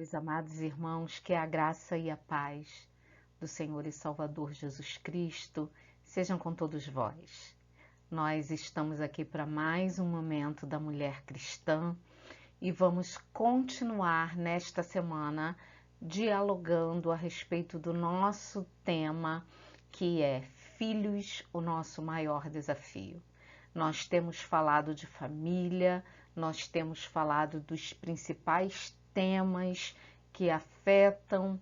Meus amados irmãos, que a graça e a paz do Senhor e Salvador Jesus Cristo sejam com todos vós. Nós estamos aqui para mais um momento da mulher cristã e vamos continuar nesta semana dialogando a respeito do nosso tema, que é Filhos, o nosso maior desafio. Nós temos falado de família, nós temos falado dos principais temas que afetam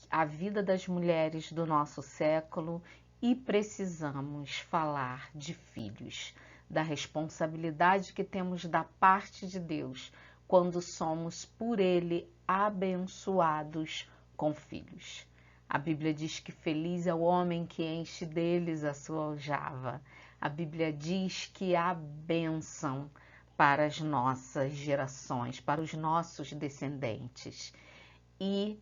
a vida das mulheres do nosso século e precisamos falar de filhos, da responsabilidade que temos da parte de Deus quando somos por Ele abençoados com filhos. A Bíblia diz que feliz é o homem que enche deles a sua aljava. A Bíblia diz que há bênção para as nossas gerações, para os nossos descendentes. E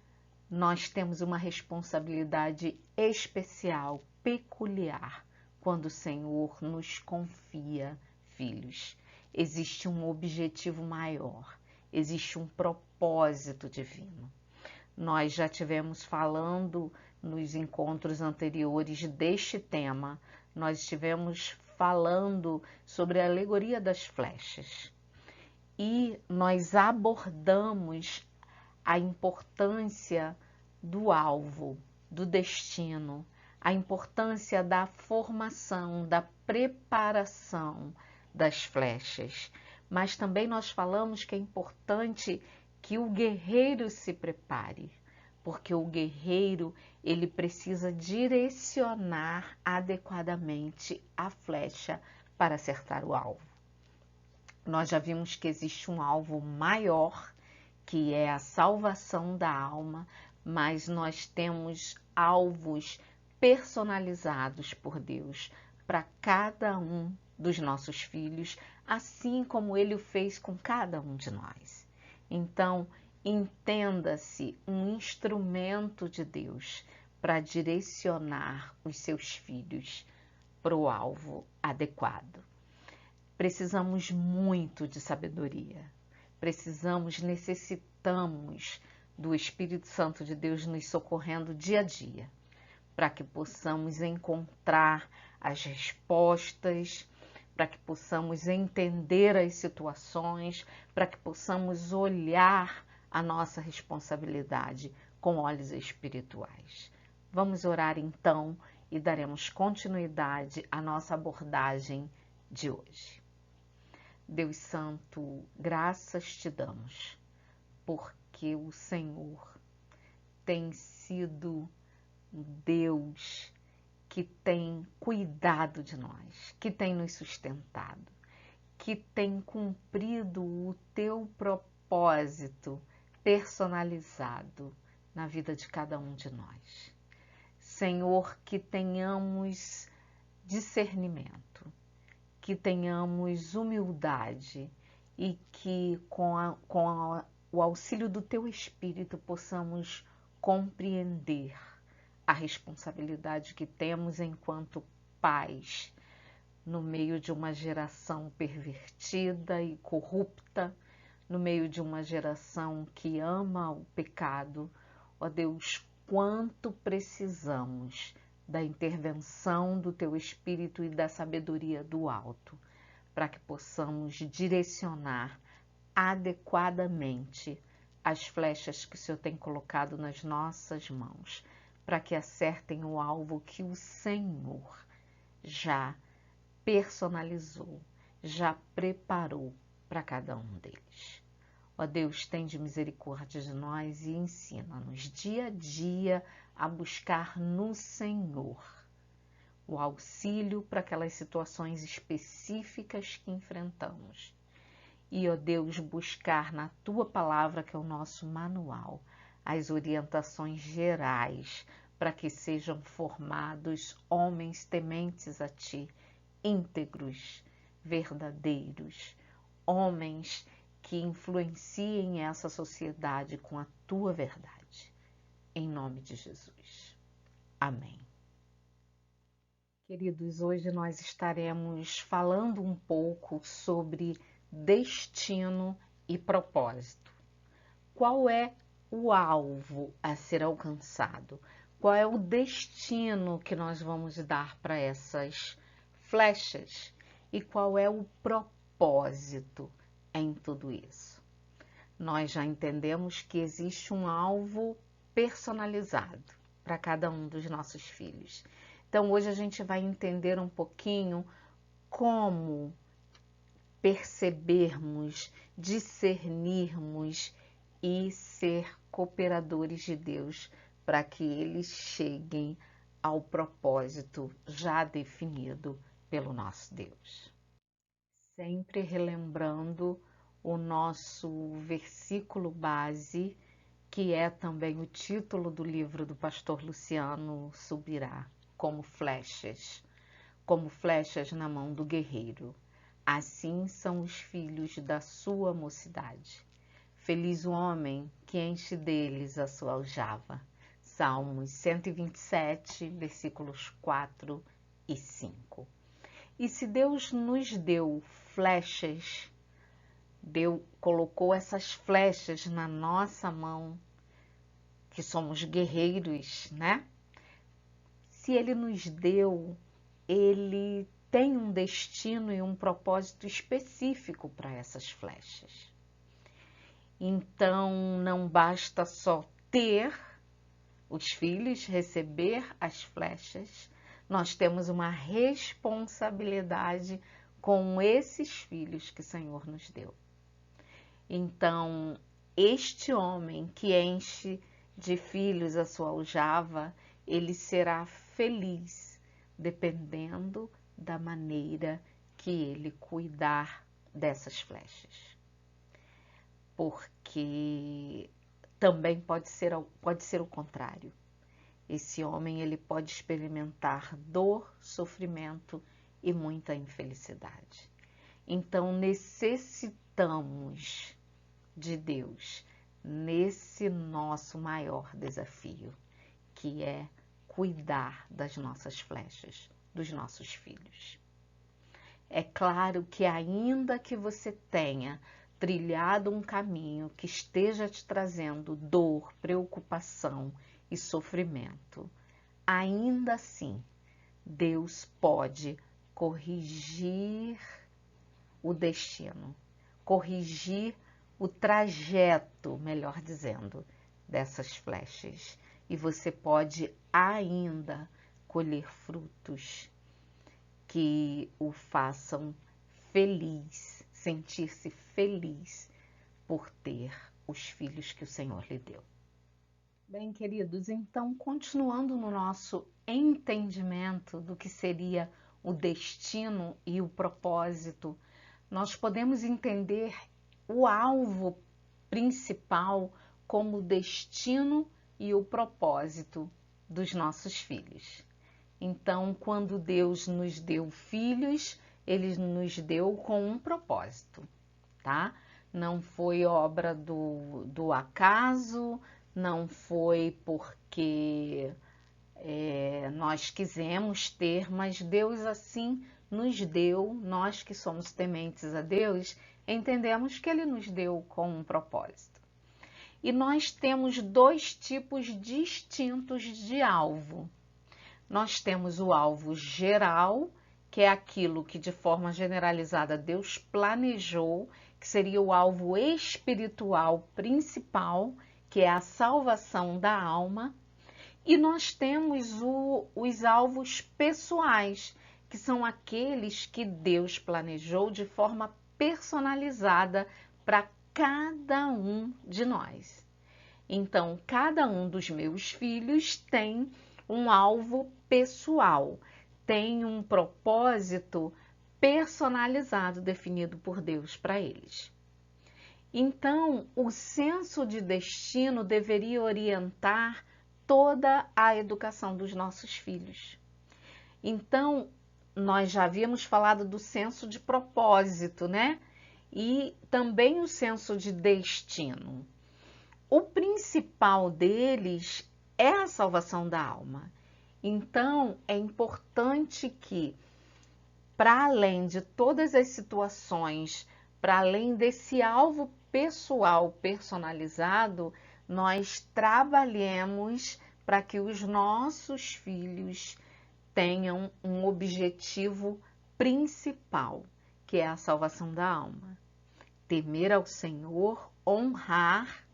nós temos uma responsabilidade especial, peculiar, quando o Senhor nos confia filhos. Existe um objetivo maior, existe um propósito divino. Nós já tivemos falando nos encontros anteriores deste tema, nós estivemos falando sobre a alegoria das flechas e nós abordamos a importância do alvo, do destino, a importância da formação, da preparação das flechas. Mas também nós falamos que é importante que o guerreiro se prepare, porque o guerreiro ele precisa direcionar adequadamente a flecha para acertar o alvo. Nós já vimos que existe um alvo maior, que é a salvação da alma, mas nós temos alvos personalizados por Deus para cada um dos nossos filhos, assim como Ele o fez com cada um de nós. Então, entenda-se um instrumento de Deus para direcionar os seus filhos para o alvo adequado. Precisamos muito de sabedoria. Necessitamos do Espírito Santo de Deus nos socorrendo dia a dia, para que possamos encontrar as respostas, para que possamos entender as situações, para que possamos olhar a nossa responsabilidade com olhos espirituais. Vamos orar então e daremos continuidade à nossa abordagem de hoje. Deus Santo, graças te damos, porque o Senhor tem sido Deus que tem cuidado de nós, que tem nos sustentado, que tem cumprido o teu propósito personalizado na vida de cada um de nós. Senhor, que tenhamos discernimento, que tenhamos humildade e que o auxílio do teu Espírito possamos compreender a responsabilidade que temos enquanto pais no meio de uma geração pervertida e corrupta, no meio de uma geração que ama o pecado. Ó Deus, quanto precisamos da intervenção do teu Espírito e da sabedoria do alto, para que possamos direcionar adequadamente as flechas que o Senhor tem colocado nas nossas mãos, para que acertem o alvo que o Senhor já personalizou, já preparou para cada um deles. Ó Deus, tende misericórdia de nós e ensina-nos dia a dia a buscar no Senhor o auxílio para aquelas situações específicas que enfrentamos. E, ó Deus, buscar na Tua Palavra, que é o nosso manual, as orientações gerais para que sejam formados homens tementes a Ti, íntegros, verdadeiros, homens que influenciem essa sociedade com a Tua verdade. Em nome de Jesus. Amém. Queridos, hoje nós estaremos falando um pouco sobre destino e propósito. Qual é o alvo a ser alcançado? Qual é o destino que nós vamos dar para essas flechas? E qual é o propósito em tudo isso? Nós já entendemos que existe um alvo personalizado para cada um dos nossos filhos. Então, hoje a gente vai entender um pouquinho como percebermos, discernirmos e ser cooperadores de Deus para que eles cheguem ao propósito já definido pelo nosso Deus. Sempre relembrando o nosso versículo base, que é também o título do livro do pastor Luciano Subirá, como flechas na mão do guerreiro. Assim são os filhos da sua mocidade. Feliz o homem que enche deles a sua aljava. Salmos 127, versículos 4 e 5. E se Deus nos deu flechas, colocou essas flechas na nossa mão, que somos guerreiros, né? Se Ele nos deu, Ele tem um destino e um propósito específico para essas flechas. Então, não basta só ter os filhos, receber as flechas, nós temos uma responsabilidade com esses filhos que o Senhor nos deu. Então, este homem que enche de filhos a sua aljava, ele será feliz, dependendo da maneira que ele cuidar dessas flechas. Porque também pode ser o contrário. Esse homem ele pode experimentar dor, sofrimento e muita infelicidade. Então necessitamos de Deus nesse nosso maior desafio, que é cuidar das nossas flechas, dos nossos filhos. É claro que ainda que você tenha trilhado um caminho que esteja te trazendo dor, preocupação e sofrimento, ainda assim, Deus pode corrigir o destino, corrigir o trajeto, melhor dizendo, dessas flechas. E você pode ainda colher frutos que o façam feliz, sentir-se feliz por ter os filhos que o Senhor lhe deu. Bem, queridos, então, continuando no nosso entendimento do que seria o destino e o propósito, nós podemos entender o alvo principal como o destino e o propósito dos nossos filhos. Então, quando Deus nos deu filhos, Ele nos deu com um propósito, tá? Não foi obra do acaso, não foi porque nós quisemos ter, mas Deus assim nos deu, nós que somos tementes a Deus, entendemos que Ele nos deu com um propósito. E nós temos dois tipos distintos de alvo. Nós temos o alvo geral, que é aquilo que de forma generalizada Deus planejou, que seria o alvo espiritual principal, que é a salvação da alma. E nós temos os alvos pessoais, que são aqueles que Deus planejou de forma personalizada para cada um de nós. Então, cada um dos meus filhos tem um alvo pessoal, tem um propósito personalizado definido por Deus para eles. Então, o senso de destino deveria orientar toda a educação dos nossos filhos. Então, nós já havíamos falado do senso de propósito, né? E também o senso de destino. O principal deles é a salvação da alma. Então, é importante que, para além de todas as situações, para além desse alvo pessoal personalizado, nós trabalhemos para que os nossos filhos tenham um objetivo principal, que é a salvação da alma. Temer ao Senhor, honrar,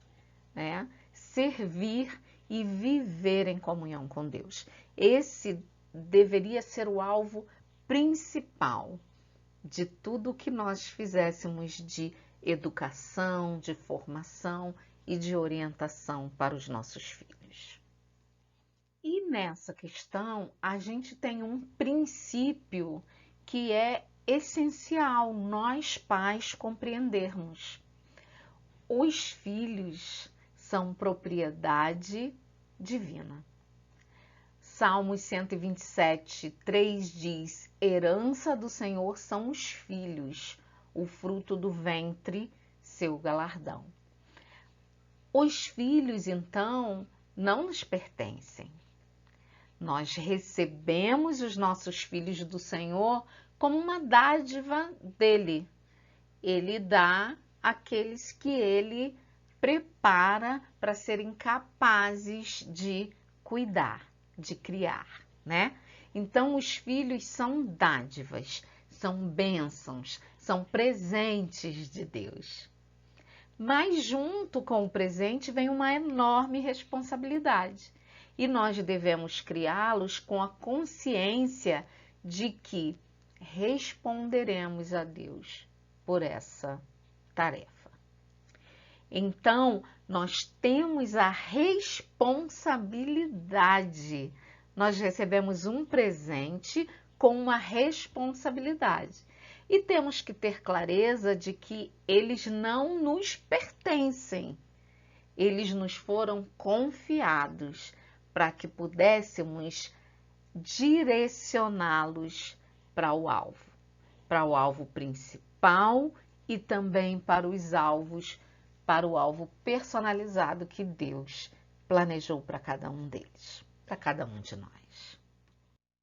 né, servir e viver em comunhão com Deus. Esse deveria ser o alvo principal de tudo que nós fizéssemos de educação, de formação e de orientação para os nossos filhos. E nessa questão, a gente tem um princípio que é essencial nós pais compreendermos. Os filhos são propriedade divina. Salmos 127, 3 diz: herança do Senhor são os filhos, o fruto do ventre, seu galardão. Os filhos, então, não nos pertencem. Nós recebemos os nossos filhos do Senhor como uma dádiva dele. Ele dá àqueles que ele prepara para serem capazes de cuidar, de criar, né? Então, os filhos são dádivas, são bênçãos, são presentes de Deus. Mas junto com o presente vem uma enorme responsabilidade. E nós devemos criá-los com a consciência de que responderemos a Deus por essa tarefa. Então, nós temos a responsabilidade. Nós recebemos um presente com uma responsabilidade. E temos que ter clareza de que eles não nos pertencem. Eles nos foram confiados para que pudéssemos direcioná-los para o alvo principal e também para os alvos, para o alvo personalizado que Deus planejou para cada um deles, para cada um de nós.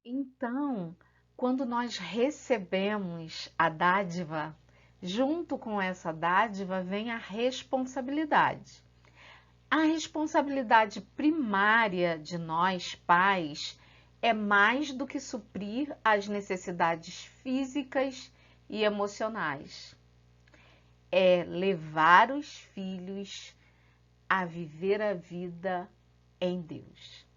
Então, quando nós recebemos a dádiva, junto com essa dádiva vem a responsabilidade. A responsabilidade primária de nós, pais, é mais do que suprir as necessidades físicas e emocionais. É levar os filhos a viver a vida em Deus.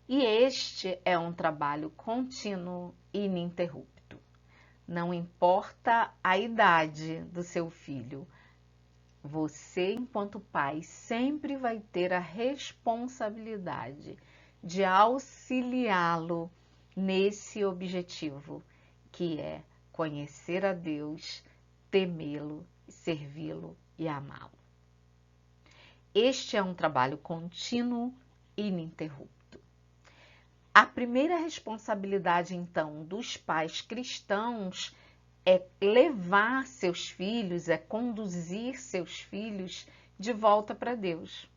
E este é um trabalho contínuo e ininterrupto. Não importa a idade do seu filho, você, enquanto pai, sempre vai ter a responsabilidade de auxiliá-lo nesse objetivo, que é conhecer a Deus, temê-lo, servi-lo e amá-lo. Este é um trabalho contínuo e ininterrupto. A primeira responsabilidade, então, dos pais cristãos é levar seus filhos, é conduzir seus filhos de volta para Deus.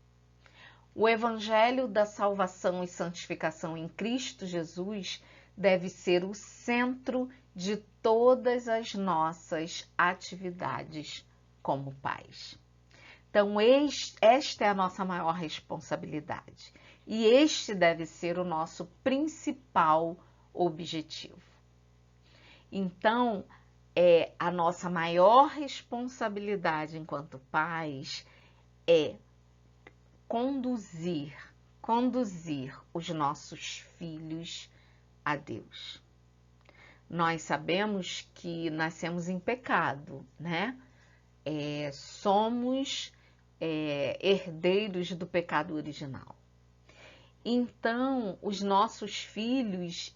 O evangelho da salvação e santificação em Cristo Jesus deve ser o centro de todas as nossas atividades como pais. Então, esta é a nossa maior responsabilidade e este deve ser o nosso principal objetivo. Então, a nossa maior responsabilidade enquanto pais é conduzir os nossos filhos a Deus. Nós sabemos que nascemos em pecado, né? Somos herdeiros do pecado original. Então, os nossos filhos,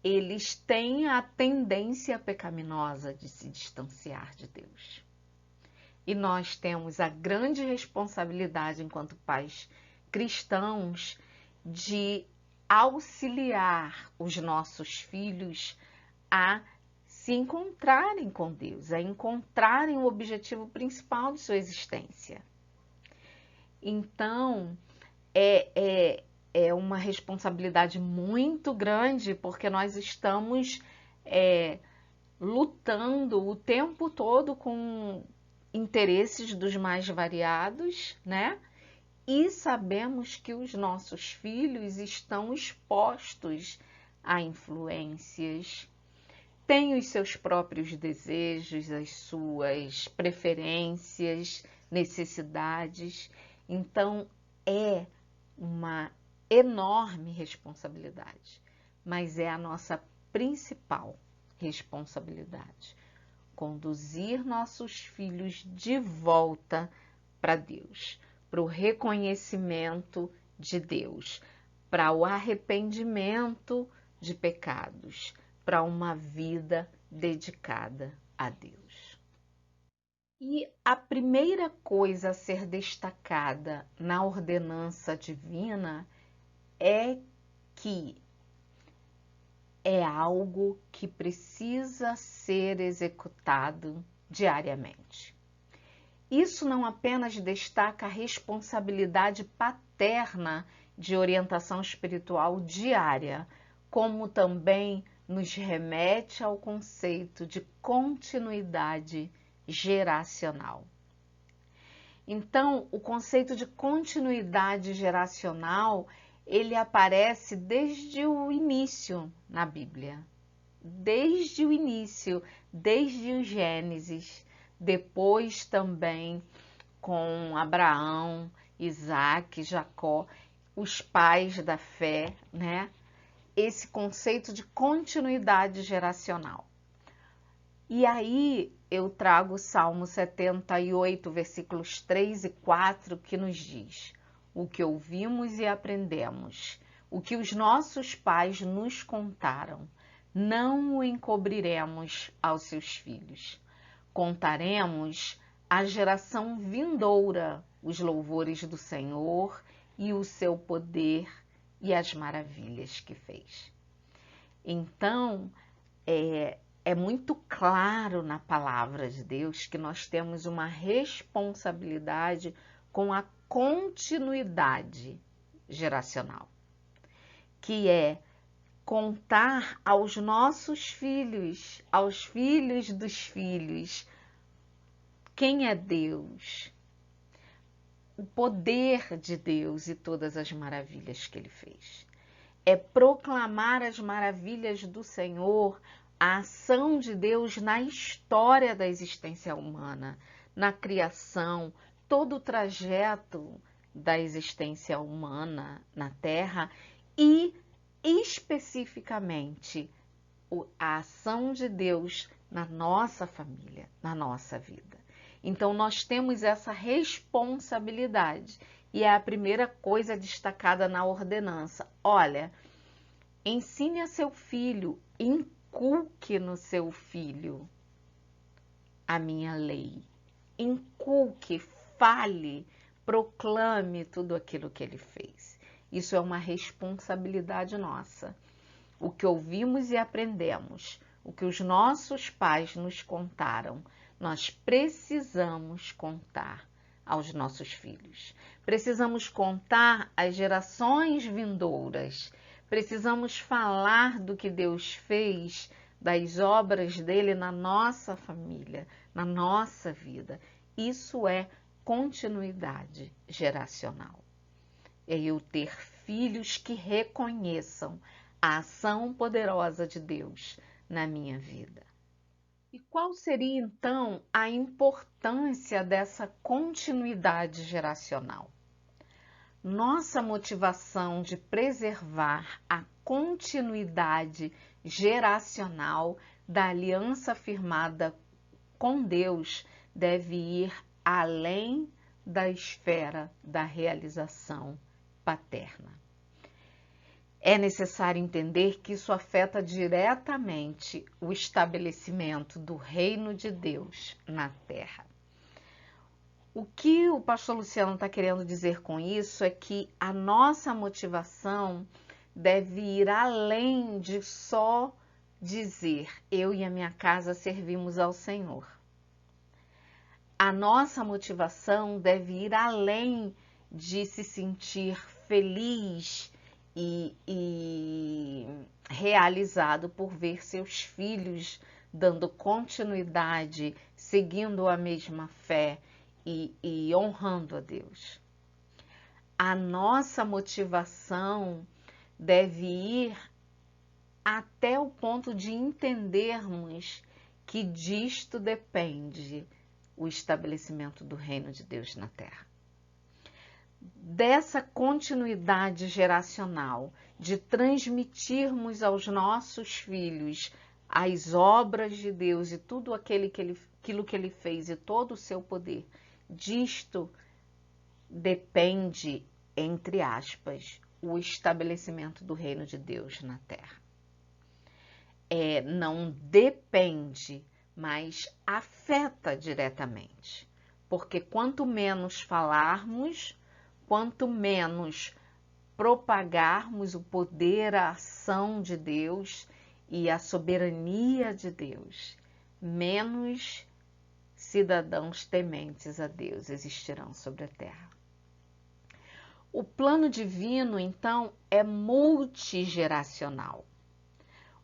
eles têm a tendência pecaminosa de se distanciar de Deus. E nós temos a grande responsabilidade, enquanto pais cristãos, de auxiliar os nossos filhos a se encontrarem com Deus, a encontrarem o objetivo principal de sua existência. Então, é uma responsabilidade muito grande, porque nós estamos lutando o tempo todo com interesses dos mais variados, né? e sabemos que os nossos filhos estão expostos a influências, têm os seus próprios desejos, as suas preferências, necessidades. Então, é uma enorme responsabilidade, mas é a nossa principal responsabilidade. Conduzir nossos filhos de volta para Deus, para o reconhecimento de Deus, para o arrependimento de pecados, para uma vida dedicada a Deus. E a primeira coisa a ser destacada na ordenança divina é que é algo que precisa ser executado diariamente. Isso não apenas destaca a responsabilidade paterna de orientação espiritual diária, como também nos remete ao conceito de continuidade geracional. Então, o conceito de continuidade geracional, ele aparece desde o início na Bíblia. Desde o início, desde o Gênesis, depois também com Abraão, Isaac, Jacó, os pais da fé, né? Esse conceito de continuidade geracional. E aí eu trago o Salmo 78, versículos 3 e 4, que nos diz: o que ouvimos e aprendemos, o que os nossos pais nos contaram, não o encobriremos aos seus filhos. Contaremos à geração vindoura os louvores do Senhor e o seu poder e as maravilhas que fez. Então, é muito claro na palavra de Deus que nós temos uma responsabilidade com a continuidade geracional, que é contar aos nossos filhos, aos filhos dos filhos, quem é Deus, o poder de Deus e todas as maravilhas que Ele fez. É proclamar as maravilhas do Senhor, a ação de Deus na história da existência humana, na criação, todo o trajeto da existência humana na Terra e, especificamente, a ação de Deus na nossa família, na nossa vida. Então, nós temos essa responsabilidade e é a primeira coisa destacada na ordenança. Olha, ensine a seu filho, inculque no seu filho a minha lei. Inculque, fale, proclame tudo aquilo que ele fez. Isso é uma responsabilidade nossa. O que ouvimos e aprendemos, o que os nossos pais nos contaram, nós precisamos contar aos nossos filhos. Precisamos contar às gerações vindouras. Precisamos falar do que Deus fez, das obras dele na nossa família, na nossa vida. Isso é continuidade geracional. É eu ter filhos que reconheçam a ação poderosa de Deus na minha vida. E qual seria então a importância dessa continuidade geracional? Nossa motivação de preservar a continuidade geracional da aliança firmada com Deus deve ir além da esfera da realização paterna. É necessário entender que isso afeta diretamente o estabelecimento do reino de Deus na Terra. O que o pastor Luciano está querendo dizer com isso é que a nossa motivação deve ir além de só dizer: eu e a minha casa servimos ao Senhor. A nossa motivação deve ir além de se sentir feliz e realizado por ver seus filhos dando continuidade, seguindo a mesma fé e honrando a Deus. a nossa motivação deve ir até o ponto de entendermos que disto depende o estabelecimento do reino de Deus na Terra. Dessa continuidade geracional, de transmitirmos aos nossos filhos as obras de Deus e tudo aquilo que Ele fez e todo o seu poder, disto depende, entre aspas, o estabelecimento do reino de Deus na Terra. Não depende, mas afeta diretamente. Porque quanto menos falarmos, quanto menos propagarmos o poder, a ação de Deus e a soberania de Deus, menos cidadãos tementes a Deus existirão sobre a terra. O plano divino, então, é multigeracional.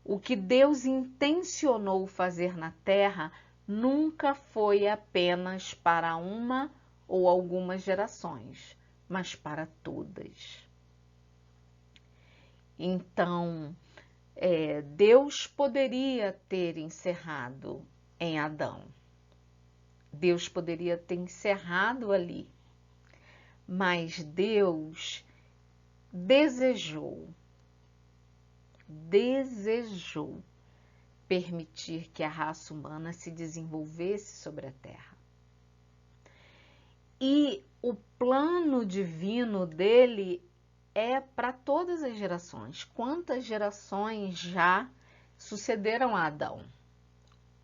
O que Deus intencionou fazer na terra nunca foi apenas para uma ou algumas gerações, mas para todas. Então, Deus poderia ter encerrado em Adão. Deus poderia ter encerrado ali. Mas Deus desejou permitir que a raça humana se desenvolvesse sobre a terra. E o plano divino dele é para todas as gerações. Quantas gerações já sucederam a Adão?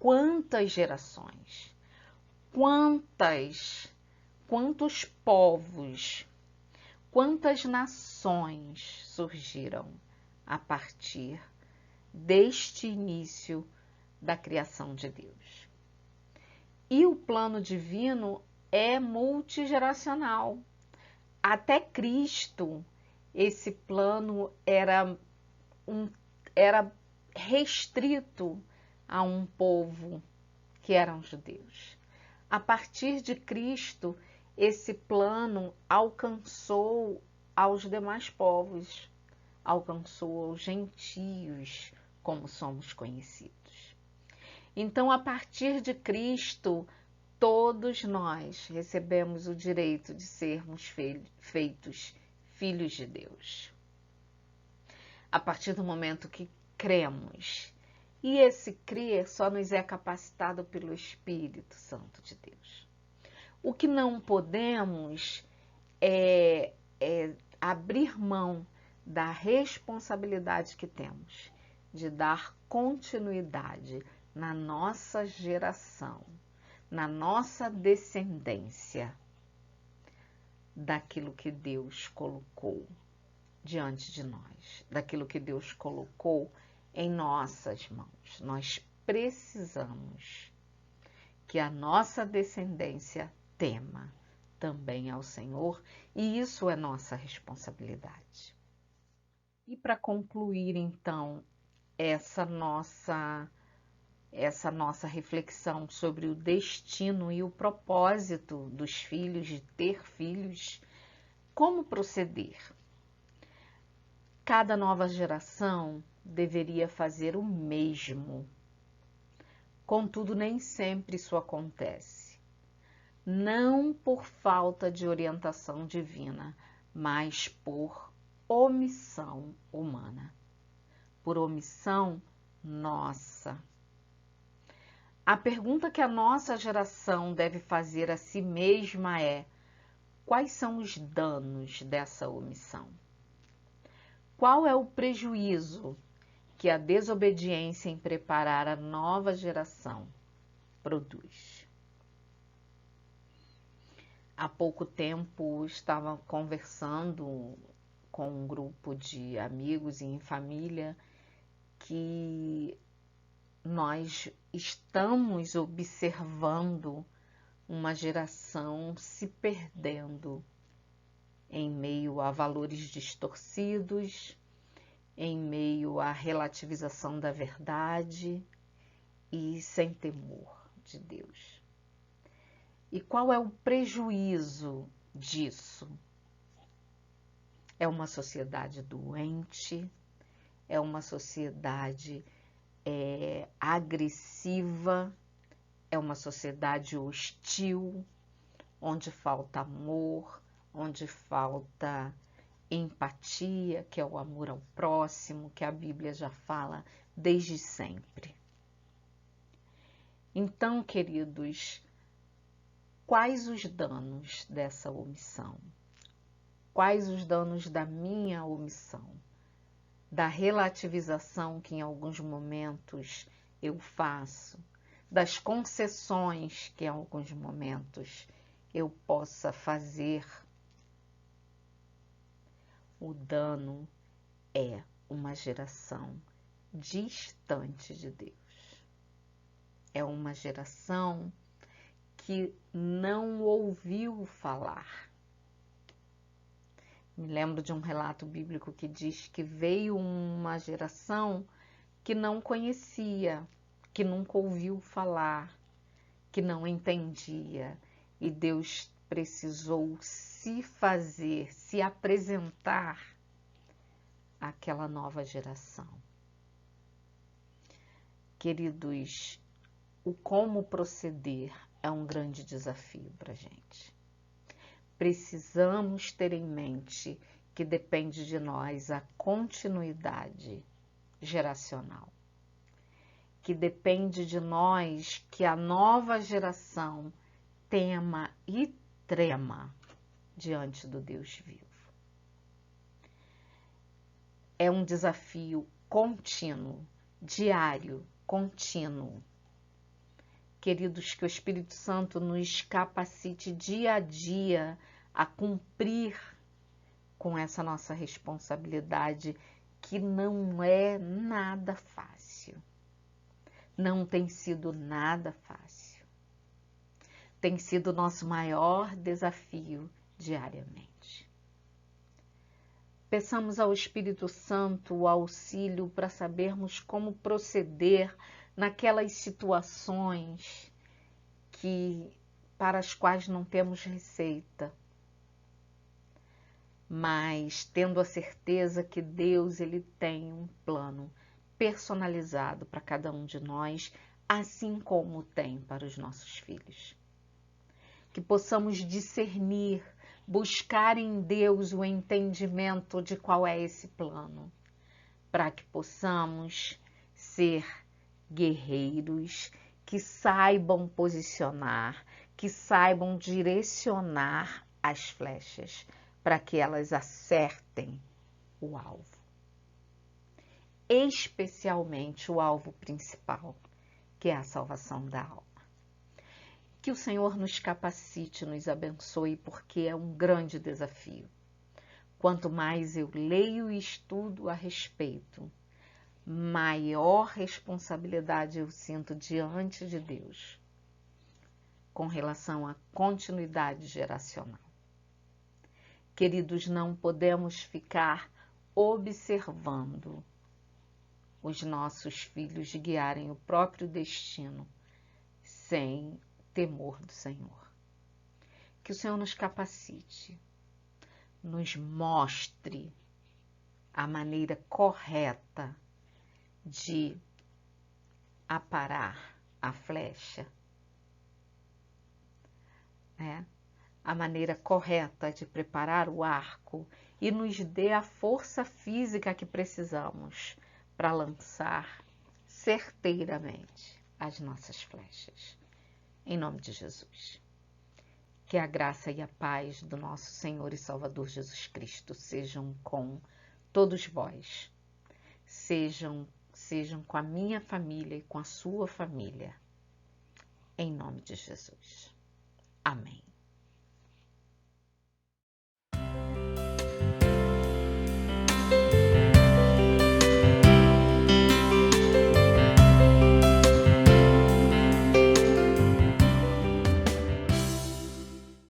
Quantas gerações? Quantos povos, quantas nações surgiram a partir deste início da criação de Deus? E o plano divino é multigeracional. Até Cristo, esse plano era restrito a um povo que eram os judeus. A partir de Cristo, esse plano alcançou aos demais povos, alcançou aos gentios, como somos conhecidos. Então, a partir de Cristo, todos nós recebemos o direito de sermos feitos filhos de Deus. A partir do momento que cremos. E esse crer só nos é capacitado pelo Espírito Santo de Deus. O que não podemos é abrir mão da responsabilidade que temos de dar continuidade na nossa geração, na nossa descendência, daquilo que Deus colocou diante de nós, daquilo que Deus colocou em nossas mãos. Nós precisamos que a nossa descendência tema também ao Senhor, e isso é nossa responsabilidade. E para concluir, então, essa nossa reflexão sobre o destino e o propósito dos filhos, de ter filhos, como proceder? Cada nova geração deveria fazer o mesmo. Contudo, nem sempre isso acontece. Não por falta de orientação divina, mas por omissão humana. Por omissão nossa. A pergunta que a nossa geração deve fazer a si mesma é: quais são os danos dessa omissão? Qual é o prejuízo que a desobediência em preparar a nova geração produz? Há pouco tempo estava conversando com um grupo de amigos e em família que nós estamos observando uma geração se perdendo em meio a valores distorcidos, em meio à relativização da verdade e sem temor de Deus. E qual é o prejuízo disso? é uma sociedade doente, é uma sociedade agressiva, é uma sociedade hostil, onde falta amor, onde falta empatia, que é o amor ao próximo, que a Bíblia já fala desde sempre. Então, queridos, quais os danos dessa omissão? Quais os danos da minha omissão? Da relativização que em alguns momentos eu faço, das concessões que em alguns momentos eu possa fazer. O dano é uma geração distante de Deus. É uma geração que não ouviu falar. Me lembro de um relato bíblico que diz que veio uma geração que não conhecia, que nunca ouviu falar, que não entendia, e Deus precisou se fazer, se apresentar àquela nova geração. Queridos, o como proceder é um grande desafio para a gente. Precisamos ter em mente que depende de nós a continuidade geracional, que depende de nós que a nova geração tema e trema diante do Deus vivo. É um desafio contínuo, diário, contínuo. Queridos, que o Espírito Santo nos capacite dia a dia a cumprir com essa nossa responsabilidade, que não é nada fácil. Não tem sido nada fácil. Tem sido o nosso maior desafio diariamente. Peçamos ao Espírito Santo o auxílio para sabermos como proceder naquelas situações para as quais não temos receita, mas tendo a certeza que Deus ele tem um plano personalizado para cada um de nós, assim como tem para os nossos filhos. Que possamos discernir, buscar em Deus o entendimento de qual é esse plano, para que possamos ser guerreiros que saibam posicionar, que saibam direcionar as flechas, para que elas acertem o alvo. Especialmente o alvo principal, que é a salvação da alma. Que o Senhor nos capacite, nos abençoe, porque é um grande desafio. Quanto mais eu leio e estudo a respeito, maior responsabilidade eu sinto diante de Deus com relação à continuidade geracional. Queridos, não podemos ficar observando os nossos filhos guiarem o próprio destino sem temor do Senhor. Que o Senhor nos capacite, nos mostre a maneira correta de aparar a flecha, né? A maneira correta de preparar o arco e nos dê a força física que precisamos para lançar certeiramente as nossas flechas. Em nome de Jesus. Que a graça e a paz do nosso Senhor e Salvador Jesus Cristo sejam com todos vós. Sejam com a minha família e com a sua família. Em nome de Jesus. Amém.